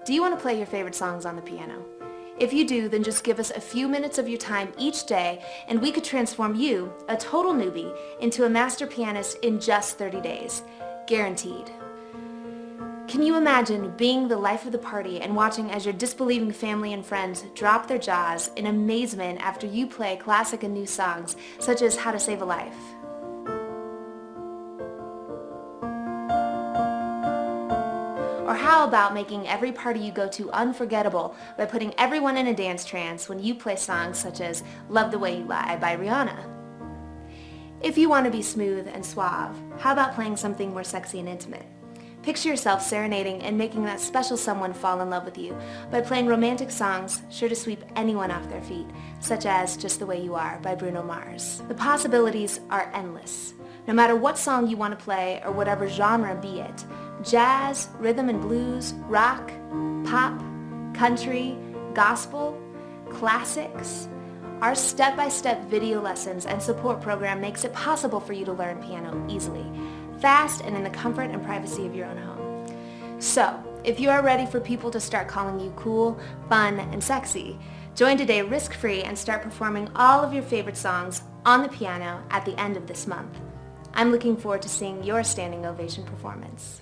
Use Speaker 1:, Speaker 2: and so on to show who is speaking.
Speaker 1: Do you want to play your favorite songs on the piano? If you do, then just give us a few minutes of your time each day and we could transform you, a total newbie, into a master pianist in just 30 days. Guaranteed. Can you imagine being the life of the party and watching as your disbelieving family and friends drop their jaws in amazement after you play classic and new songs such as How to Save a Life? Or how about making every party you go to unforgettable by putting everyone in a dance trance when you play songs such as Love the Way You Lie by Rihanna? If you want to be smooth and suave, how about playing something more sexy and intimate? Picture yourself serenading and making that special someone fall in love with you by playing romantic songs sure to sweep anyone off their feet, such as Just the Way You Are by Bruno Mars. The possibilities are endless. No matter what song you want to play or whatever genre be it, jazz, rhythm and blues, rock, pop, country, gospel, classics, our step-by-step video lessons and support program makes it possible for you to learn piano easily, fast, and in the comfort and privacy of your own home. So, if you are ready for people to start calling you cool, fun, and sexy, join today risk-free and start performing all of your favorite songs on the piano at the end of this month. I'm looking forward to seeing your standing ovation performance.